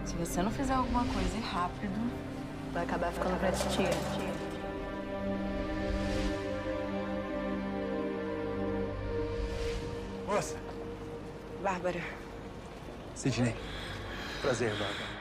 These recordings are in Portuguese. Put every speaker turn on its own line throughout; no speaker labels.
Se você não fizer alguma coisa rápido, vai acabar ficando pra titia.
Moça!
Bárbara.
Sidney. Prazer, Bárbara.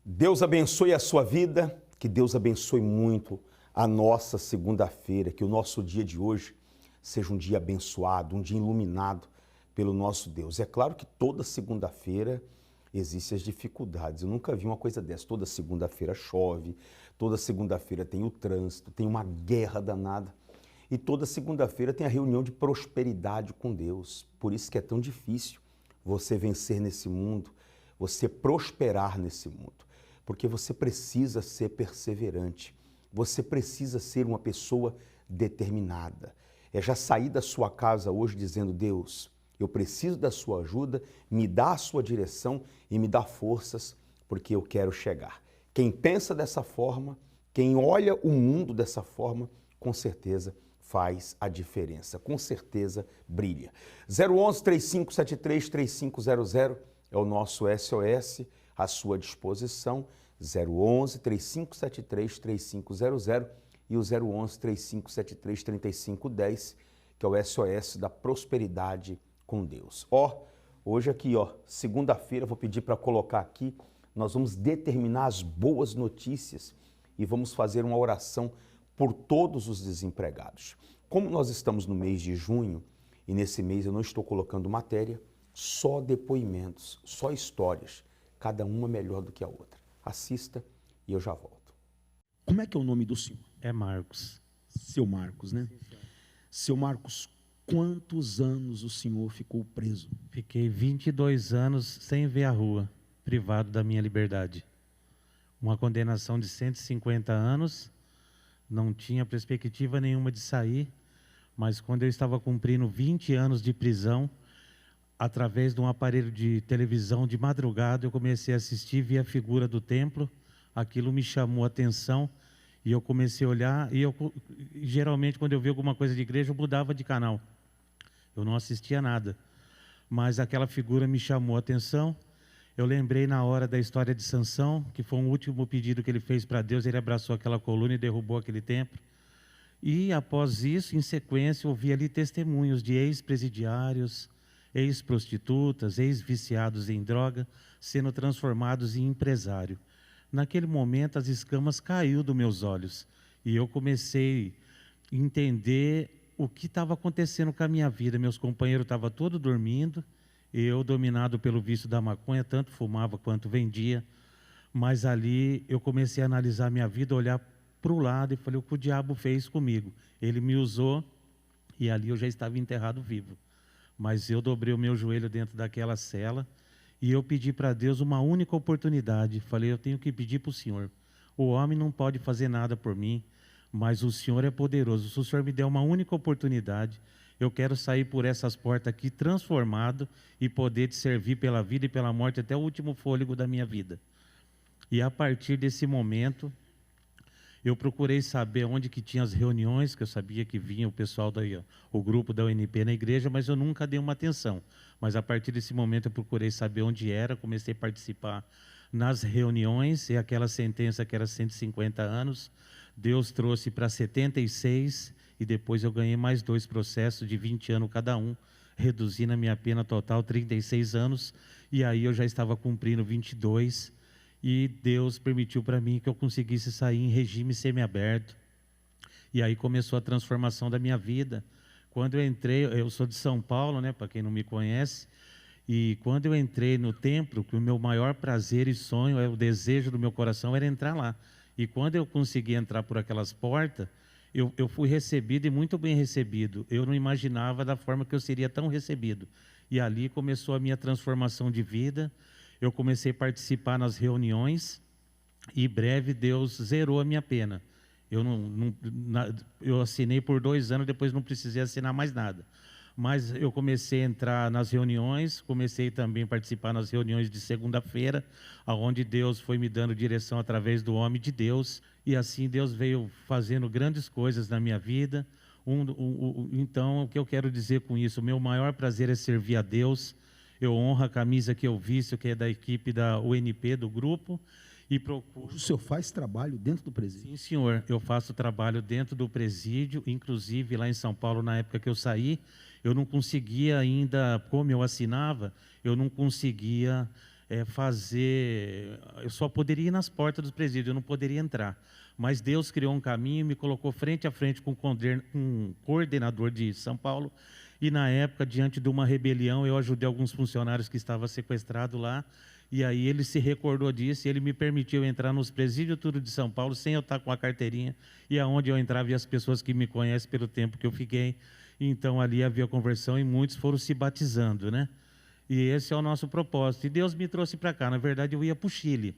Deus abençoe a sua vida, que Deus abençoe muito a nossa segunda-feira, que o nosso dia de hoje seja um dia abençoado, um dia iluminado pelo nosso Deus. É claro que toda segunda-feira existem as dificuldades. Eu nunca vi uma coisa dessa. Toda segunda-feira chove, toda segunda-feira tem o trânsito, tem uma guerra danada. E toda segunda-feira tem a reunião de prosperidade com Deus. Por isso que é tão difícil você vencer nesse mundo, você prosperar nesse mundo. Porque você precisa ser perseverante, você precisa ser uma pessoa determinada. É já sair da sua casa hoje dizendo: Deus, eu preciso da sua ajuda, me dá a sua direção e me dá forças, porque eu quero chegar. Quem pensa dessa forma, quem olha o mundo dessa forma, com certeza faz a diferença, com certeza brilha. 011-3573-3500 é o nosso SOS, à sua disposição, 011-3573-3500 e o 011-3573-3510, que é o SOS da prosperidade com Deus. Hoje aqui, segunda-feira, vou pedir para colocar aqui, nós vamos determinar as boas notícias e vamos fazer uma oração por todos os desempregados. Como nós estamos no mês de junho, e nesse mês eu não estou colocando matéria, só depoimentos, só histórias, cada uma melhor do que a outra. Assista e eu já volto.
Como é que é o nome do senhor?
É Marcos.
Seu Marcos, né? Seu Marcos, quantos anos o senhor ficou preso?
Fiquei 22 anos sem ver a rua, privado da minha liberdade. Uma condenação de 150 anos, não tinha perspectiva nenhuma de sair, mas quando eu estava cumprindo 20 anos de prisão, através de um aparelho de televisão de madrugada, eu comecei a assistir, vi a figura do templo, aquilo me chamou a atenção e eu comecei a olhar, e geralmente quando eu via alguma coisa de igreja, eu mudava de canal. Eu não assistia nada, mas aquela figura me chamou a atenção. Eu lembrei na hora da história de Sansão, que foi o último pedido que ele fez para Deus, ele abraçou aquela coluna e derrubou aquele templo. E após isso, em sequência, eu vi ali testemunhos de ex-presidiários, ex-prostitutas, ex-viciados em droga, sendo transformados em empresário. Naquele momento, as escamas caíram dos meus olhos e eu comecei a entender o que estava acontecendo com a minha vida. Meus companheiros estavam todos dormindo, eu, dominado pelo vício da maconha, tanto fumava quanto vendia, mas ali eu comecei a analisar a minha vida, olhar para o lado e falei: o que o diabo fez comigo? Ele me usou e ali eu já estava enterrado vivo. Mas eu dobrei o meu joelho dentro daquela cela e eu pedi para Deus uma única oportunidade. Falei: eu tenho que pedir para o Senhor. O homem não pode fazer nada por mim, mas o Senhor é poderoso. Se o Senhor me der uma única oportunidade, eu quero sair por essas portas aqui transformado e poder te servir pela vida e pela morte até o último fôlego da minha vida. E a partir desse momento, eu procurei saber onde que tinha as reuniões, que eu sabia que vinha o pessoal, o grupo da UNP na igreja, mas eu nunca dei uma atenção. Mas a partir desse momento eu procurei saber onde era, comecei a participar nas reuniões, e aquela sentença que era 150 anos, Deus trouxe para 76, e depois eu ganhei mais 2 processos de 20 anos cada um, reduzindo a minha pena total 36 anos, e aí eu já estava cumprindo 22, e Deus permitiu para mim que eu conseguisse sair em regime semiaberto. E aí começou a transformação da minha vida. Quando eu entrei, eu sou de São Paulo, né, para quem não me conhece, e quando eu entrei no templo, que o meu maior prazer e sonho, o desejo do meu coração era entrar lá. E quando eu consegui entrar por aquelas portas, eu fui recebido e muito bem recebido. Eu não imaginava da forma que eu seria tão recebido. E ali começou a minha transformação de vida. Eu comecei a participar nas reuniões e, em breve, Deus zerou a minha pena. Eu assinei por 2 anos, depois não precisei assinar mais nada. Mas eu comecei a entrar nas reuniões, comecei também a participar nas reuniões de segunda-feira, onde Deus foi me dando direção através do homem de Deus, e assim Deus veio fazendo grandes coisas na minha vida. Então, o que eu quero dizer com isso? O meu maior prazer é servir a Deus. Eu honro a camisa que eu visto, que é da equipe da UNP, do grupo, e procuro...
O senhor faz trabalho dentro do presídio?
Sim, senhor. Eu faço trabalho dentro do presídio, inclusive lá em São Paulo, na época que eu saí, eu não conseguia ainda, como eu assinava, eu não conseguia fazer... Eu só poderia ir nas portas do presídio, eu não poderia entrar. Mas Deus criou um caminho e me colocou frente a frente com um coordenador de São Paulo. E, na época, diante de uma rebelião, eu ajudei alguns funcionários que estavam sequestrados lá. E aí ele se recordou disso e ele me permitiu entrar nos presídios tudo de São Paulo, sem eu estar com a carteirinha. E aonde eu entrava, e as pessoas que me conhecem pelo tempo que eu fiquei. Então, ali havia conversão e muitos foram se batizando, né? E esse é o nosso propósito. E Deus me trouxe para cá. Na verdade, eu ia para o Chile.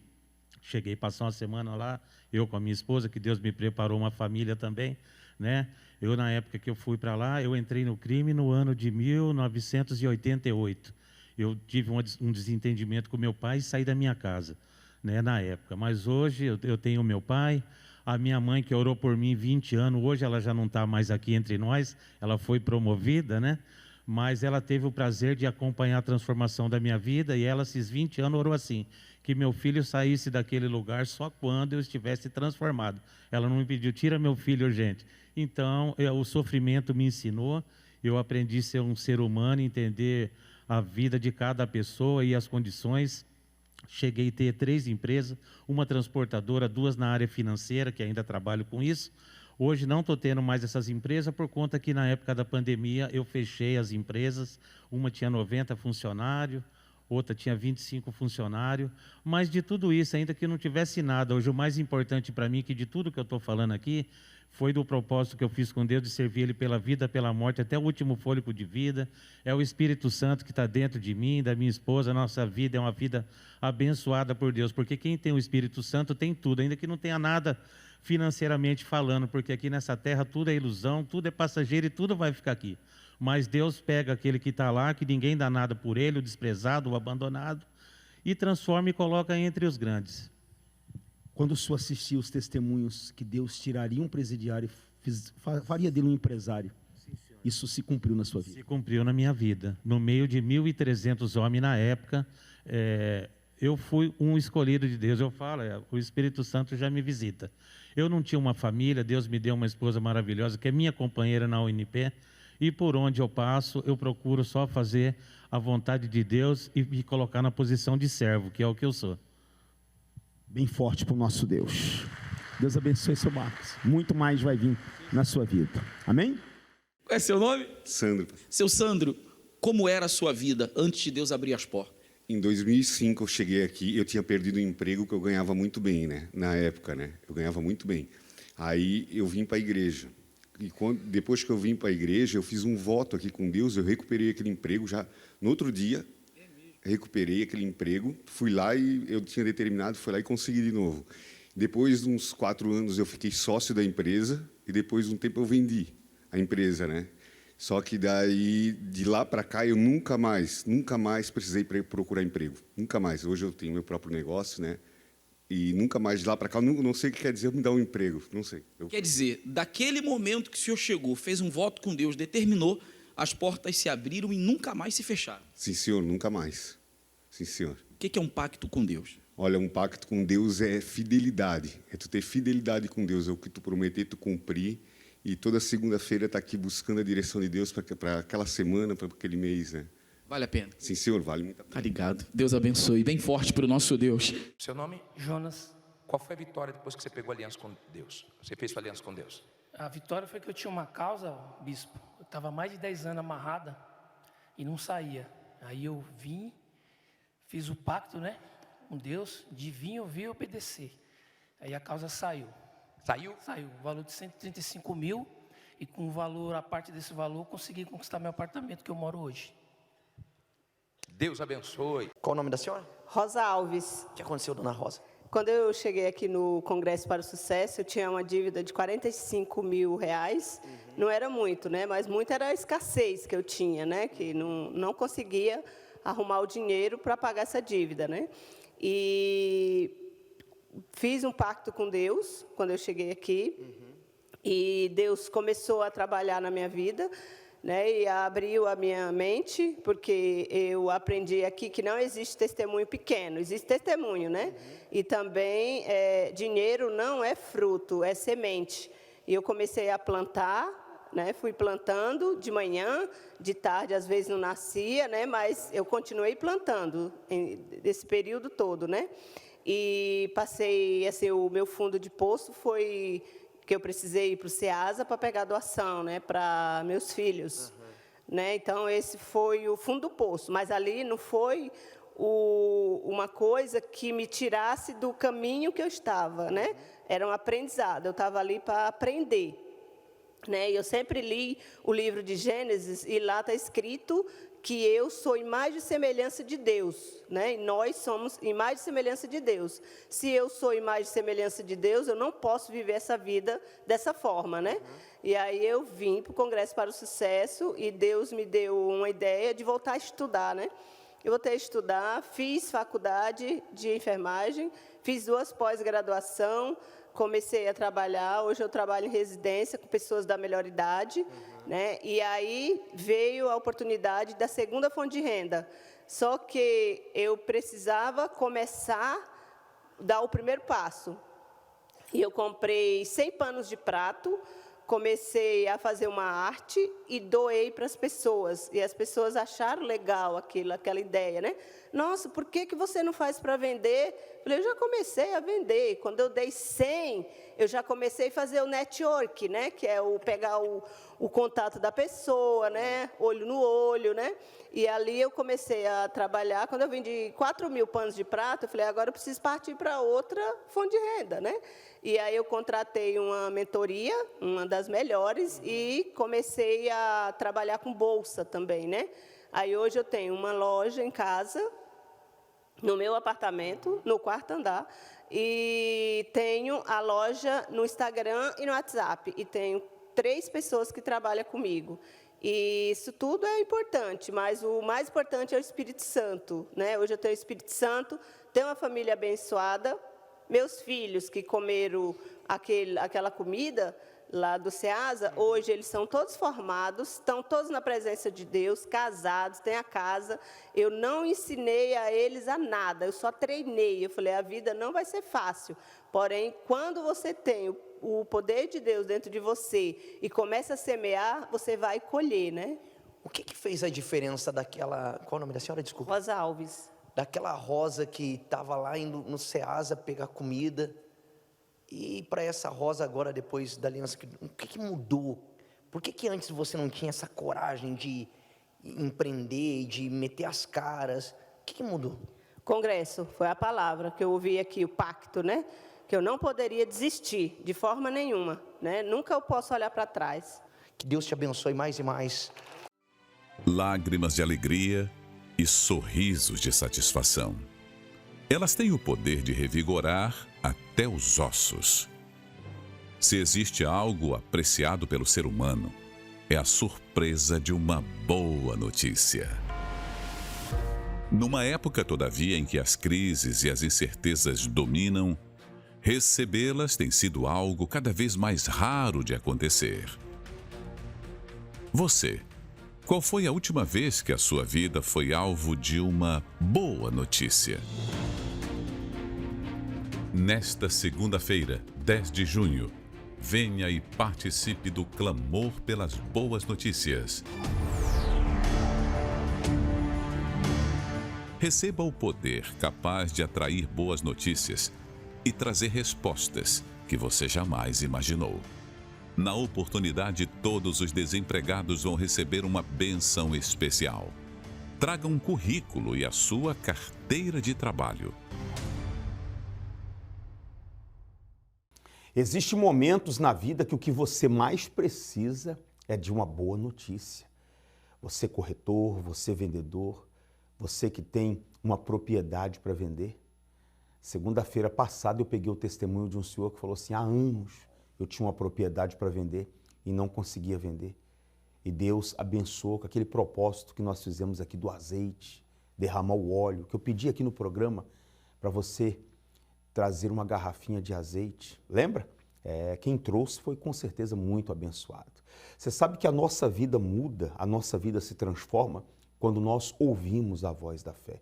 Cheguei a passar uma semana lá, eu com a minha esposa, que Deus me preparou uma família também, né? Eu, na época que eu fui para lá, eu entrei no crime no ano de 1988. Eu tive um desentendimento com meu pai e saí da minha casa, né, na época. Mas hoje eu tenho meu pai, a minha mãe que orou por mim 20 anos, hoje ela já não está mais aqui entre nós, ela foi promovida, né? Mas ela teve o prazer de acompanhar a transformação da minha vida e ela, esses 20 anos, orou assim, que meu filho saísse daquele lugar só quando eu estivesse transformado. Ela não me pediu, tira meu filho urgente. Então, o sofrimento me ensinou, eu aprendi a ser um ser humano, entender a vida de cada pessoa e as condições. Cheguei a ter 3 empresas, uma transportadora, 2 na área financeira, que ainda trabalho com isso. Hoje não estou tendo mais essas empresas, por conta que na época da pandemia eu fechei as empresas, uma tinha 90 funcionários, outra tinha 25 funcionários, mas de tudo isso, ainda que não tivesse nada, hoje o mais importante para mim, que de tudo que eu estou falando aqui, foi do propósito que eu fiz com Deus de servir Ele pela vida, pela morte, até o último fôlego de vida. É o Espírito Santo que está dentro de mim, da minha esposa. A nossa vida é uma vida abençoada por Deus, porque quem tem o Espírito Santo tem tudo, ainda que não tenha nada financeiramente falando, porque aqui nessa terra tudo é ilusão, tudo é passageiro e tudo vai ficar aqui. Mas Deus pega aquele que está lá, que ninguém dá nada por ele, o desprezado, o abandonado, e transforma e coloca entre os grandes.
Quando o senhor assistia os testemunhos que Deus tiraria um presidiário e faria dele um empresário, isso se cumpriu na sua vida?
Se cumpriu na minha vida. No meio de 1.300 homens na época, eu fui um escolhido de Deus. Eu falo, o Espírito Santo já me visita. Eu não tinha uma família, Deus me deu uma esposa maravilhosa, que é minha companheira na UNP, e por onde eu passo, eu procuro só fazer a vontade de Deus e me colocar na posição de servo, que é o que eu sou.
Bem forte para o nosso Deus. Deus abençoe seu Marcos. Muito mais vai vir na sua vida. Amém?
Qual é seu nome?
Sandro.
Seu Sandro, como era a sua vida antes de Deus abrir as portas?
Em 2005 eu cheguei aqui, eu tinha perdido um emprego que eu ganhava muito bem, né? Na época, né? Eu ganhava muito bem. Aí eu vim para a igreja. E depois que eu vim para a igreja, eu fiz um voto aqui com Deus, eu recuperei aquele emprego já no outro dia. Recuperei aquele emprego, fui lá e eu tinha determinado, fui lá e consegui de novo. Depois de uns 4 anos eu fiquei sócio da empresa e depois de um tempo eu vendi a empresa, né? Só que daí, de lá para cá, eu nunca mais precisei procurar emprego. Nunca mais. Hoje eu tenho meu próprio negócio, né? E nunca mais de lá para cá, eu não sei o que quer dizer me dar um emprego, não sei.
Quer dizer, daquele momento que o senhor chegou, fez um voto com Deus, determinou, as portas se abriram e nunca mais se fecharam.
Sim, senhor, nunca mais. Sim, senhor.
O que é um pacto com Deus?
Olha, um pacto com Deus é fidelidade. É tu ter fidelidade com Deus, é o que tu prometer, tu cumprir. E toda segunda-feira tá aqui buscando a direção de Deus para aquela semana, para aquele mês, né?
Vale a pena?
Sim, senhor, vale muito a pena.
Tá ligado. Deus abençoe. Bem forte para o nosso Deus.
Seu nome?
Jonas.
Qual foi a vitória depois que você pegou aliança com Deus? Você fez sua aliança com Deus?
A vitória foi que eu tinha uma causa, bispo. Eu estava mais de 10 anos amarrada e não saía. Aí eu vim, fiz o pacto, né, com Deus, de vir, ouvir e obedecer. Aí a causa saiu.
Saiu?
Saiu. O valor de 135 mil. E com o valor, a parte desse valor, consegui conquistar meu apartamento que eu moro hoje.
Deus abençoe.
Qual o nome da senhora?
Rosa Alves.
O que aconteceu, dona Rosa?
Quando eu cheguei aqui no Congresso para o Sucesso, eu tinha uma dívida de 45 mil reais. Não era muito, né? Mas muito era a escassez que eu tinha, né? Que não conseguia arrumar o dinheiro para pagar essa dívida, né? E fiz um pacto com Deus quando eu cheguei aqui. E Deus começou a trabalhar na minha vida, né, e abriu a minha mente, porque eu aprendi aqui que não existe testemunho pequeno, existe testemunho, né? E também dinheiro não é fruto, é semente. E eu comecei a plantar, né? Fui plantando de manhã, de tarde às vezes não nascia, né? Mas eu continuei plantando esse período todo, né? E passei, assim, o meu fundo de poço foi que eu precisei ir para o SEASA para pegar doação, né, para meus filhos. Né? Então, esse foi o fundo do poço. Mas ali não foi uma coisa que me tirasse do caminho que eu estava. Né? Era um aprendizado. Eu estava ali para aprender. Né? E eu sempre li o livro de Gênesis e lá está escrito que eu sou imagem e semelhança de Deus, né? E nós somos imagem e semelhança de Deus. Se eu sou imagem e semelhança de Deus, eu não posso viver essa vida dessa forma, né? E aí eu vim para o Congresso para o Sucesso e Deus me deu uma ideia de voltar a estudar, né? Eu voltei a estudar, fiz faculdade de enfermagem, fiz 2 pós-graduação, comecei a trabalhar, hoje eu trabalho em residência com pessoas da melhor idade, né? E aí veio a oportunidade da segunda fonte de renda. Só que eu precisava começar a dar o primeiro passo. E eu comprei 100 panos de prato, comecei a fazer uma arte e doei para as pessoas. E as pessoas acharam legal aquela ideia, né? Nossa, por que você não faz para vender? Eu falei, eu já comecei a vender. Quando eu dei 100, eu já comecei a fazer o network, né? Que é pegar o contato da pessoa, né? Olho no olho, né? E ali eu comecei a trabalhar. Quando eu vendi 4 mil panos de prato, eu falei, agora eu preciso partir para outra fonte de renda, né? E aí eu contratei uma mentoria, uma das melhores, e comecei a trabalhar com bolsa também, né? Aí hoje eu tenho uma loja em casa, no meu apartamento, no 4º andar, e tenho a loja no Instagram e no WhatsApp, e tenho 3 pessoas que trabalham comigo. E isso tudo é importante, mas o mais importante é o Espírito Santo, né? Hoje eu tenho o Espírito Santo, tenho uma família abençoada, meus filhos que comeram aquela comida lá do SEASA, hoje eles são todos formados, estão todos na presença de Deus, casados, têm a casa. Eu não ensinei a eles a nada, eu só treinei. Eu falei, a vida não vai ser fácil, porém, quando você tem o poder de Deus dentro de você e começa a semear, você vai colher, né?
O que fez a diferença daquela... Qual o nome da senhora? Desculpa.
Rosa Alves.
Daquela Rosa que estava lá indo no SEASA pegar comida. E para essa Rosa agora, depois da aliança, o que mudou? Por que antes você não tinha essa coragem de empreender, de meter as caras? O que mudou?
Congresso, foi a palavra que eu ouvi aqui, o pacto, né? Que eu não poderia desistir de forma nenhuma, né? Nunca eu posso olhar para trás.
Que Deus te abençoe mais e mais.
Lágrimas de alegria e sorrisos de satisfação. Elas têm o poder de revigorar até os ossos. Se existe algo apreciado pelo ser humano, é a surpresa de uma boa notícia. Numa época, todavia, em que as crises e as incertezas dominam, recebê-las tem sido algo cada vez mais raro de acontecer. Você, qual foi a última vez que a sua vida foi alvo de uma boa notícia? Nesta segunda-feira, 10 de junho, venha e participe do clamor pelas boas notícias. Receba o poder capaz de atrair boas notícias e trazer respostas que você jamais imaginou. Na oportunidade, todos os desempregados vão receber uma bênção especial. Traga um currículo e a sua carteira de trabalho.
Existem momentos na vida que o que você mais precisa é de uma boa notícia. Você corretor, você vendedor, você que tem uma propriedade para vender. Segunda-feira passada eu peguei o testemunho de um senhor que falou assim, há anos eu tinha uma propriedade para vender e não conseguia vender. E Deus abençoou com aquele propósito que nós fizemos aqui do azeite, derramar o óleo, que eu pedi aqui no programa para você trazer uma garrafinha de azeite. Lembra? Quem trouxe foi com certeza muito abençoado. Você sabe que a nossa vida muda, a nossa vida se transforma quando nós ouvimos a voz da fé.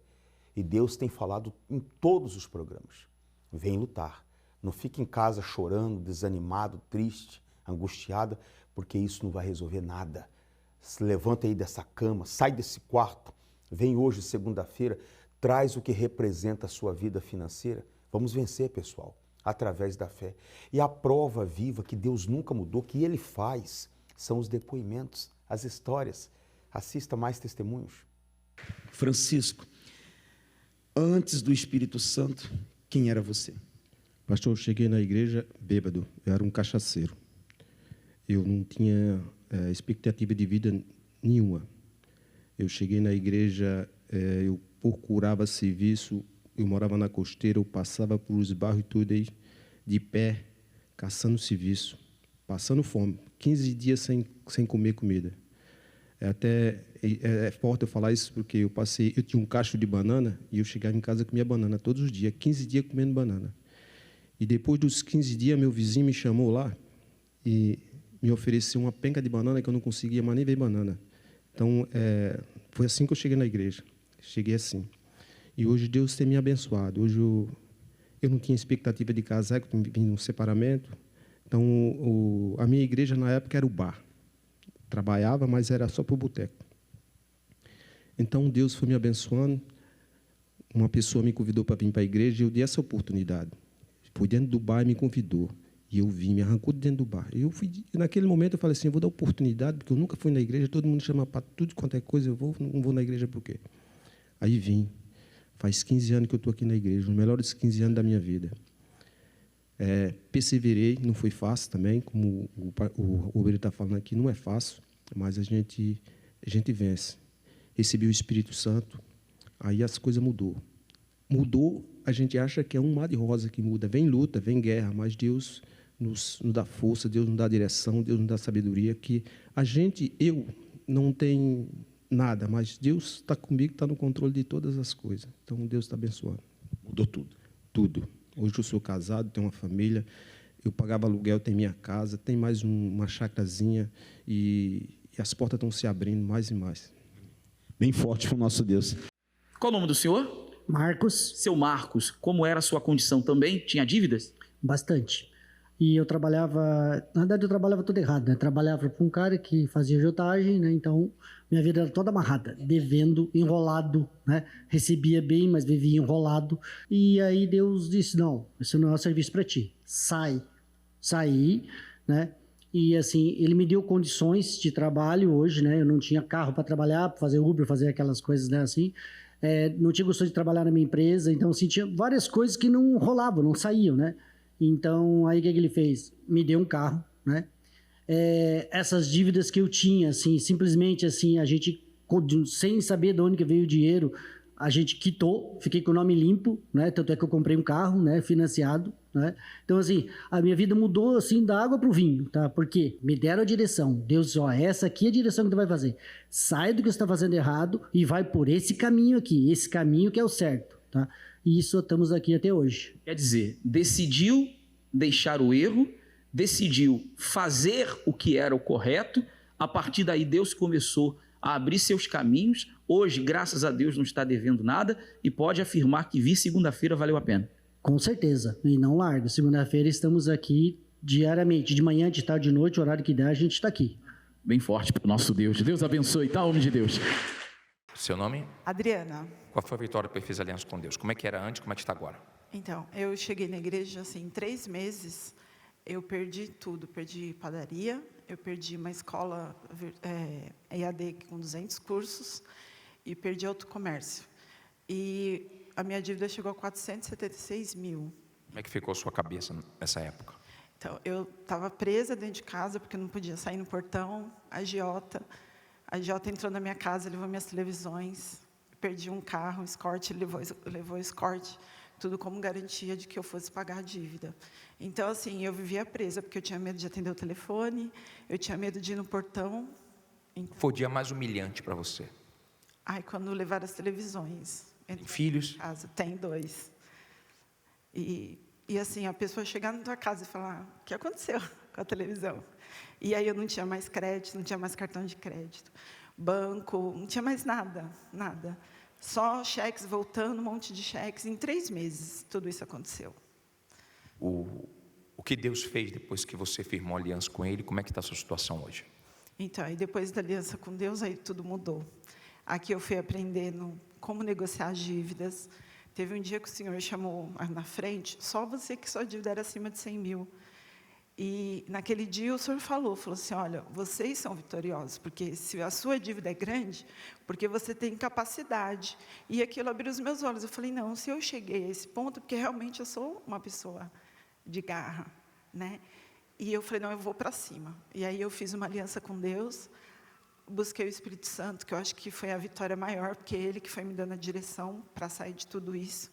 E Deus tem falado em todos os programas. Vem lutar. Não fique em casa chorando, desanimado, triste, angustiada, porque isso não vai resolver nada. Se levanta aí dessa cama, sai desse quarto, vem hoje, segunda-feira, traz o que representa a sua vida financeira. Vamos vencer, pessoal, através da fé. E a prova viva que Deus nunca mudou, que Ele faz, são os depoimentos, as histórias. Assista mais testemunhos.
Francisco, antes do Espírito Santo, quem era você?
Pastor, eu cheguei na igreja bêbado, eu era um cachaceiro. Eu não tinha expectativa de vida nenhuma. Eu cheguei na igreja, eu procurava serviço, eu morava na Costeira, eu passava pelos bairros e tudo aí, de pé, caçando serviço, passando fome, 15 dias sem comer comida. É forte eu falar isso porque eu tinha um cacho de banana e eu chegava em casa e comia banana todos os dias, 15 dias comendo banana. E depois dos 15 dias, meu vizinho me chamou lá e me ofereceu uma penca de banana que eu não conseguia mais nem ver banana. Então, foi assim que eu cheguei na igreja. Cheguei assim. E hoje Deus tem me abençoado. Hoje eu não tinha expectativa de casar, eu vim num separamento. Então, a minha igreja na época era o bar. Trabalhava, mas era só para o boteco. Então, Deus foi me abençoando. Uma pessoa me convidou para vir para a igreja e eu dei essa oportunidade. Foi dentro do bar e me convidou. E eu vim, me arrancou de dentro do bar. Naquele momento eu falei assim, eu vou dar oportunidade, porque eu nunca fui na igreja, todo mundo chama para tudo quanto é coisa, não vou na igreja por quê? Aí vim. Faz 15 anos que eu estou aqui na igreja, os melhores 15 anos da minha vida. Perseverei, não foi fácil também, como o Obreiro está falando aqui, não é fácil, mas a gente vence. Recebi o Espírito Santo, aí as coisas mudou. Mudou, a gente acha que é um mar de rosa que muda. Vem luta, vem guerra, mas Deus nos dá força, Deus nos dá direção, Deus nos dá sabedoria, que eu não tenho nada, mas Deus está comigo, está no controle de todas as coisas. Então, Deus está abençoando.
Mudou tudo?
Tudo. Hoje eu sou casado, tenho uma família, eu pagava aluguel, tenho minha casa, tem mais uma chacrazinha e as portas estão se abrindo mais e mais.
Bem forte para o nosso Deus.
Qual o nome do senhor?
Marcos.
Seu Marcos, como era a sua condição também? Tinha dívidas?
Bastante. E eu trabalhava, na verdade eu trabalhava tudo errado, né? Trabalhava para um cara que fazia agiotagem, né? Então minha vida era toda amarrada, devendo, enrolado, né? Recebia bem, mas vivia enrolado. E aí Deus disse, não, isso não é um serviço para ti, sai. Saí, né? E assim, ele me deu condições de trabalho hoje, né? Eu não tinha carro para trabalhar, para fazer Uber, fazer aquelas coisas, né? Assim, não tinha gosto de trabalhar na minha empresa, então assim, tinha várias coisas que não rolavam, não saíam, né? Então, aí o que ele fez? Me deu um carro, né? Essas dívidas que eu tinha, assim, simplesmente assim, a gente, sem saber de onde que veio o dinheiro, a gente quitou, fiquei com o nome limpo, né? Tanto é que eu comprei um carro, né? Financiado, né? Então, assim, a minha vida mudou, assim, da água para o vinho, tá? Porque me deram a direção. Deus disse, ó, essa aqui é a direção que tu vai fazer. Sai do que você está fazendo errado e vai por esse caminho aqui, esse caminho que é o certo, tá? E isso estamos aqui até hoje.
Quer dizer, decidiu deixar o erro, decidiu fazer o que era o correto, a partir daí Deus começou a abrir seus caminhos. Hoje, graças a Deus, não está devendo nada e pode afirmar que vir segunda-feira valeu a pena.
Com certeza, e não largo. Segunda-feira estamos aqui diariamente, de manhã, de tarde, de noite, o horário que der, a gente está aqui.
Bem forte para o nosso Deus. Deus abençoe, tá, homem de Deus.
Seu nome?
Adriana.
Qual foi a vitória que fez aliança com Deus? Como é que era antes, como é que está agora?
Então, eu cheguei na igreja, assim, em 3 meses, eu perdi tudo. Perdi padaria, eu perdi uma escola EAD com 200 cursos e perdi autocomércio. E a minha dívida chegou a 476 mil.
Como é que ficou a sua cabeça nessa época?
Então, eu estava presa dentro de casa, porque eu não podia sair no portão. A agiota entrou na minha casa, levou minhas televisões, perdi um carro, Escort, ele levou Escort, tudo como garantia de que eu fosse pagar a dívida. Então, assim, eu vivia presa, porque eu tinha medo de atender o telefone, eu tinha medo de ir no portão.
Foi o dia mais humilhante para você?
Ai, quando levaram as televisões.
Tem filhos?
Casa. Tem 2. E assim, a pessoa chegar na tua casa e falar, o que aconteceu com a televisão? E aí eu não tinha mais crédito, não tinha mais cartão de crédito, banco, não tinha mais nada. Só cheques voltando, um monte de cheques. Em 3 meses, tudo isso aconteceu.
O que Deus fez depois que você firmou aliança com Ele? Como é que está a sua situação hoje?
Então, aí depois da aliança com Deus, aí tudo mudou. Aqui eu fui aprendendo como negociar as dívidas. Teve um dia que o Senhor chamou na frente, só você que sua dívida era acima de 100 mil. E naquele dia o Senhor falou assim, olha, vocês são vitoriosos, porque se a sua dívida é grande, porque você tem capacidade. E aquilo abriu os meus olhos. Eu falei, não, se eu cheguei a esse ponto, porque realmente eu sou uma pessoa de garra, né? E eu falei, não, eu vou para cima. E aí eu fiz uma aliança com Deus, busquei o Espírito Santo, que eu acho que foi a vitória maior, porque Ele que foi me dando a direção para sair de tudo isso.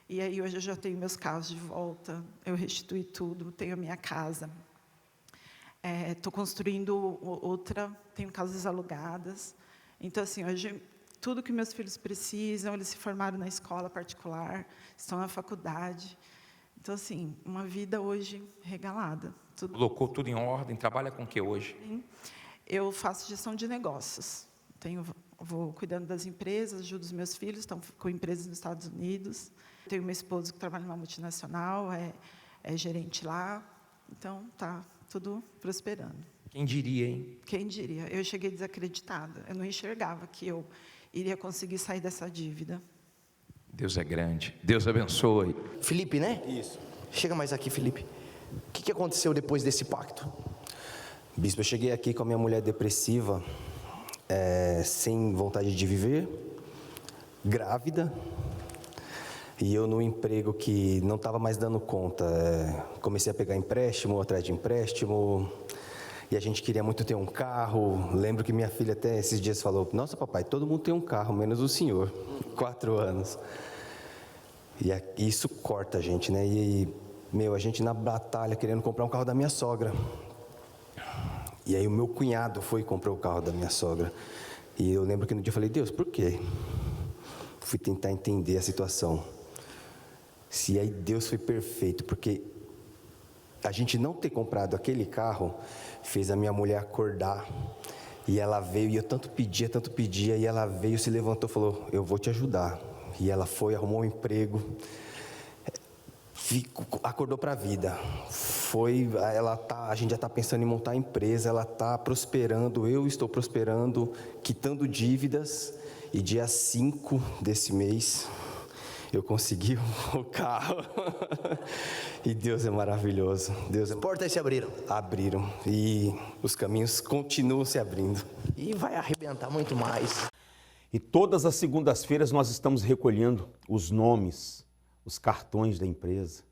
E aí hoje eu já tenho meus carros de volta, eu restituí tudo, tenho a minha casa. Estou construindo outra, tenho casas alugadas. Então, assim, hoje, tudo que meus filhos precisam, eles se formaram na escola particular, estão na faculdade. Então, assim, uma vida hoje regalada.
Colocou tudo em ordem, trabalha com o que hoje?
Eu faço gestão de negócios. Vou cuidando das empresas, ajudo os meus filhos, estão com empresas nos Estados Unidos. Tenho meu esposo que trabalha numa multinacional, é gerente lá. Então, está tudo prosperando.
Quem diria, hein?
Quem diria? Eu cheguei desacreditada. Eu não enxergava que eu iria conseguir sair dessa dívida.
Deus é grande. Deus abençoe.
Felipe, né?
Isso.
Chega mais aqui, Felipe. O que aconteceu depois desse pacto?
Bispo, eu cheguei aqui com a minha mulher depressiva, sem vontade de viver, grávida, e eu num emprego que não estava mais dando conta. Comecei a pegar empréstimo, atrás de empréstimo, e a gente queria muito ter um carro. Lembro que minha filha até esses dias falou, nossa papai, todo mundo tem um carro, menos o senhor, 4 anos. E isso corta a gente, né? E, a gente na batalha querendo comprar um carro da minha sogra. E aí o meu cunhado foi e comprou o carro da minha sogra. E eu lembro que no dia eu falei, Deus, por quê? Fui tentar entender a situação. Se aí Deus foi perfeito, porque a gente não ter comprado aquele carro fez a minha mulher acordar. E ela veio, e eu tanto pedia, e ela veio, se levantou e falou, eu vou te ajudar. E ela foi, arrumou um emprego, acordou para a vida. A gente já está pensando em montar a empresa, ela está prosperando, eu estou prosperando, quitando dívidas, e dia 5 desse mês eu consegui o carro. E Deus é maravilhoso.
As portas se abriram.
Abriram, e os caminhos continuam se abrindo.
E vai arrebentar muito mais.
E todas as segundas-feiras nós estamos recolhendo os nomes, os cartões da empresa,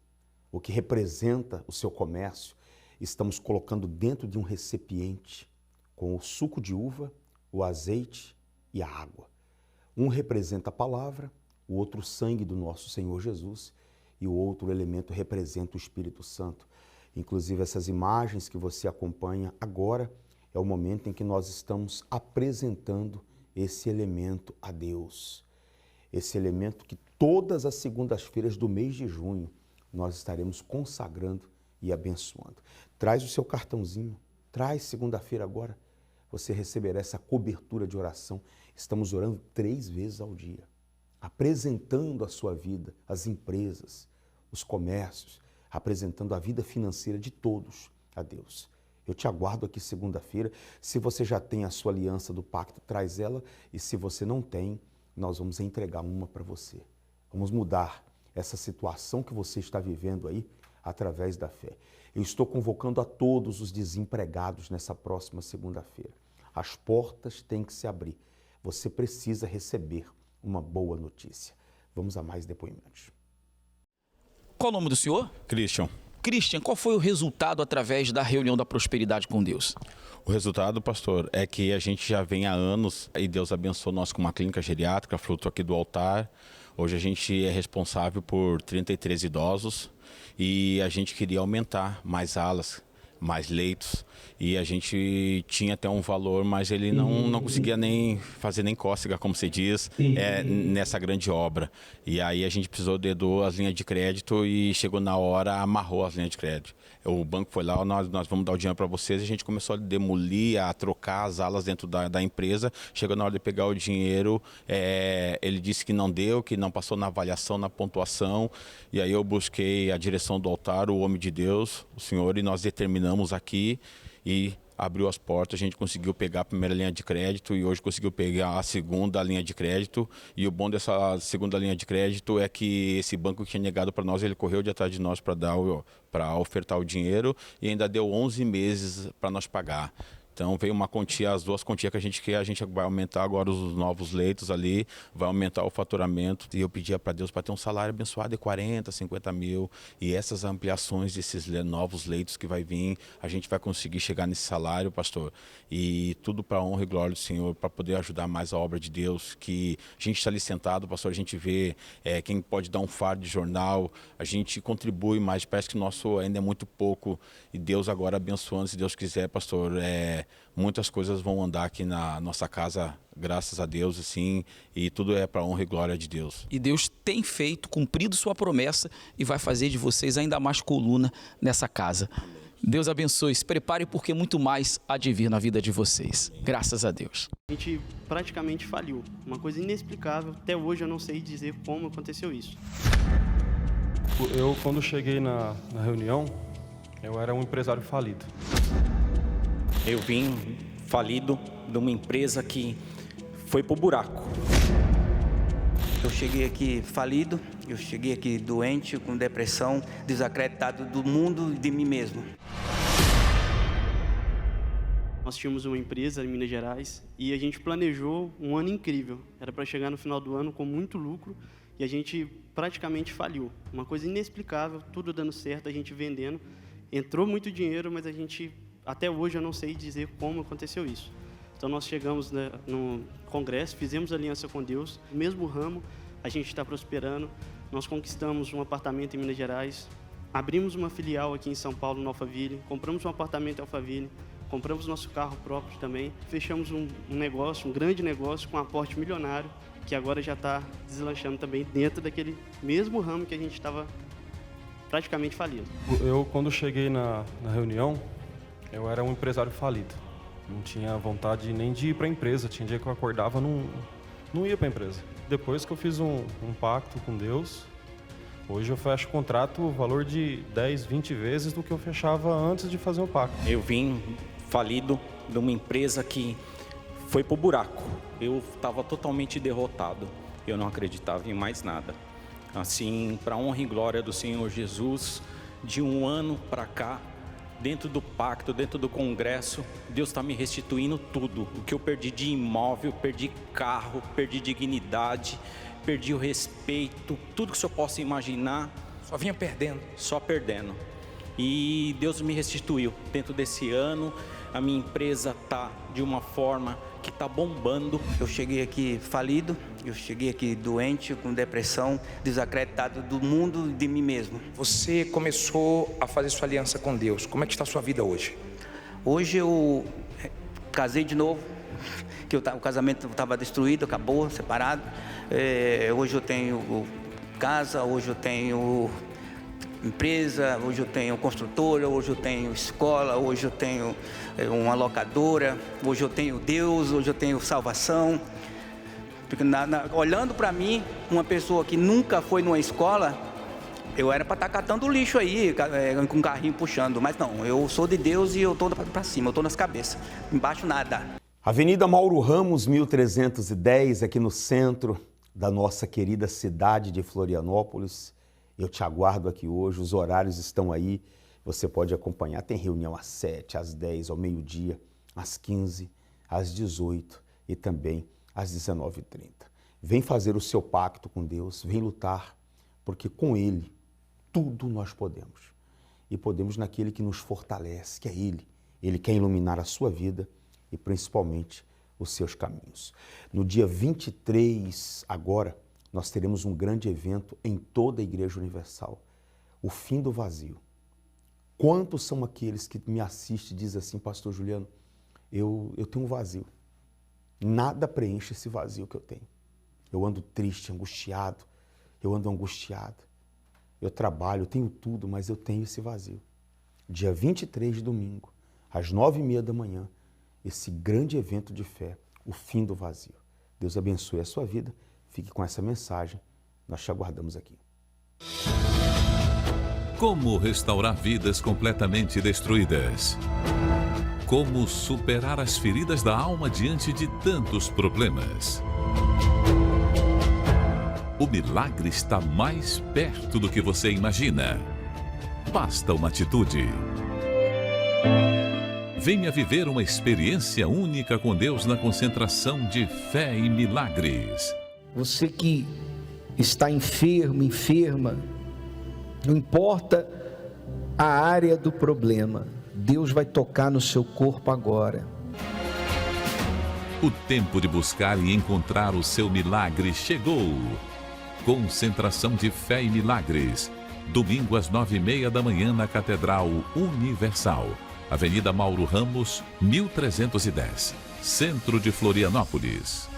o que representa o seu comércio, estamos colocando dentro de um recipiente com o suco de uva, o azeite e a água. Um representa a palavra, o outro o sangue do nosso Senhor Jesus e o outro elemento representa o Espírito Santo. Inclusive essas imagens que você acompanha agora é o momento em que nós estamos apresentando esse elemento a Deus. Esse elemento que todas as segundas-feiras do mês de junho nós estaremos consagrando e abençoando. Traz o seu cartãozinho, traz segunda-feira agora, você receberá essa cobertura de oração. Estamos orando 3 vezes ao dia, apresentando a sua vida, as empresas, os comércios, apresentando a vida financeira de todos a Deus. Eu te aguardo aqui segunda-feira. Se você já tem a sua aliança do pacto, traz ela. E se você não tem, nós vamos entregar uma para você. Vamos mudar essa situação que você está vivendo aí através da fé. Eu estou convocando a todos os desempregados nessa próxima segunda-feira. As portas têm que se abrir. Você precisa receber uma boa notícia. Vamos a mais depoimentos.
Qual o nome do senhor?
Christian.
Christian, qual foi o resultado através da reunião da prosperidade com Deus?
O resultado, pastor, é que a gente já vem há anos e Deus abençoou nós com uma clínica geriátrica, fruto aqui do altar. Hoje a gente é responsável por 33 idosos e a gente queria aumentar mais alas, mais leitos, e a gente tinha até um valor, mas ele não conseguia nem fazer nem cócega, como se diz, nessa grande obra. E aí a gente precisou de 2 linhas de crédito e chegou na hora, amarrou as linhas de crédito. O banco foi lá, nós vamos dar o dinheiro para vocês, e a gente começou a demolir, a trocar as alas dentro da empresa. Chegou na hora de pegar o dinheiro, ele disse que não deu, que não passou na avaliação, na pontuação, e aí eu busquei a direção do altar, o homem de Deus, o Senhor, e nós determinamos aqui, e abriu as portas, a gente conseguiu pegar a primeira linha de crédito e hoje conseguiu pegar a segunda linha de crédito. E o bom dessa segunda linha de crédito é que esse banco que tinha negado para nós, ele correu de atrás de nós para ofertar o dinheiro e ainda deu 11 meses para nós pagar. Então veio uma quantia, as 2 quantias que a gente vai aumentar agora os novos leitos ali, vai aumentar o faturamento. E eu pedia para Deus para ter um salário abençoado de 40, 50 mil. E essas ampliações desses novos leitos que vai vir, a gente vai conseguir chegar nesse salário, pastor. E tudo para a honra e glória do Senhor, para poder ajudar mais a obra de Deus. Que a gente está ali sentado, pastor, a gente vê quem pode dar um fardo de jornal, a gente contribui, mas parece que o nosso ainda é muito pouco. E Deus agora abençoando, se Deus quiser, pastor, muitas coisas vão andar aqui na nossa casa, graças a Deus, assim, e tudo é para a honra e glória de Deus.
E Deus tem feito, cumprido sua promessa e vai fazer de vocês ainda mais coluna nessa casa. Deus abençoe, se prepare porque muito mais há de vir na vida de vocês. Graças a Deus.
A gente praticamente faliu, uma coisa inexplicável. Até hoje eu não sei dizer como aconteceu isso.
Eu, quando cheguei na reunião, eu era um empresário falido.
Eu vim falido de uma empresa que foi pro buraco.
Eu cheguei aqui falido, eu cheguei aqui doente, com depressão, desacreditado do mundo e de mim mesmo.
Nós tínhamos uma empresa em Minas Gerais e a gente planejou um ano incrível. Era para chegar no final do ano com muito lucro e a gente praticamente faliu. Uma coisa inexplicável, tudo dando certo, a gente vendendo. Entrou muito dinheiro, mas a gente, até hoje eu não sei dizer como aconteceu isso. Então nós chegamos no congresso, fizemos aliança com Deus, no mesmo ramo, a gente está prosperando. Nós conquistamos um apartamento em Minas Gerais, abrimos uma filial aqui em São Paulo, no Alphaville, compramos um apartamento em Alphaville, compramos nosso carro próprio também, fechamos um negócio, um grande negócio com um aporte milionário, que agora já está deslanchando também dentro daquele mesmo ramo que a gente estava praticamente falido.
Eu, quando cheguei na reunião, eu era um empresário falido. Não tinha vontade nem de ir para a empresa. Tinha dia que eu acordava, não ia para a empresa. Depois que eu fiz um pacto com Deus, hoje eu fecho contrato o valor de 10, 20 vezes do que eu fechava antes de fazer o pacto.
Eu vim falido de uma empresa que foi pro buraco. Eu estava totalmente derrotado. Eu não acreditava em mais nada. Assim, para a honra e glória do Senhor Jesus, de um ano para cá, dentro do pacto, dentro do congresso, Deus está me restituindo tudo. O que eu perdi de imóvel, perdi carro, perdi dignidade, perdi o respeito, tudo que o senhor possa imaginar.
Só vinha perdendo.
Só perdendo. E Deus me restituiu. Dentro desse ano, a minha empresa está de uma forma que está bombando.
Eu cheguei aqui falido, eu cheguei aqui doente, com depressão, desacreditado do mundo e de mim mesmo.
Você começou a fazer sua aliança com Deus. Como é que está a sua vida hoje?
Hoje eu casei de novo, que o casamento estava destruído, acabou, separado. Hoje eu tenho casa, hoje eu tenho empresa, hoje eu tenho construtora, hoje eu tenho escola, hoje eu tenho uma locadora, hoje eu tenho Deus, hoje eu tenho salvação. Porque olhando para mim, uma pessoa que nunca foi numa escola, eu era para estar catando lixo aí, com um carrinho puxando, mas não, eu sou de Deus e eu estou para cima, eu estou nas cabeças, embaixo nada.
Avenida Mauro Ramos, 1310, aqui no centro da nossa querida cidade de Florianópolis. Eu te aguardo aqui hoje, os horários estão aí, você pode acompanhar. Tem reunião às 7, às 10, ao meio-dia, às 15, às 18 e também às 19h30. Vem fazer o seu pacto com Deus, vem lutar, porque com Ele tudo nós podemos. e podemos naquele que nos fortalece, que é Ele. Ele quer iluminar a sua vida e principalmente os seus caminhos. No dia 23, agora, nós teremos um grande evento em toda a Igreja Universal, o fim do vazio. Quantos são aqueles que me assistem e dizem assim, pastor Juliano, eu tenho um vazio. Nada preenche esse vazio que eu tenho. Eu ando triste, angustiado, eu ando angustiado. Eu trabalho, eu tenho tudo, mas eu tenho esse vazio. Dia 23 de domingo, às 9h30 da manhã, esse grande evento de fé, o fim do vazio. Deus abençoe a sua vida. Fique com essa mensagem. Nós te aguardamos aqui.
Como restaurar vidas completamente destruídas? Como superar as feridas da alma diante de tantos problemas? O milagre está mais perto do que você imagina. Basta uma atitude. Venha viver uma experiência única com Deus na concentração de fé e milagres.
Você que está enfermo, enferma, não importa a área do problema, Deus vai tocar no seu corpo agora.
O tempo de buscar e encontrar o seu milagre chegou. Concentração de fé e milagres. Domingo às 9h30 da manhã na Catedral Universal. Avenida Mauro Ramos, 1310. Centro de Florianópolis.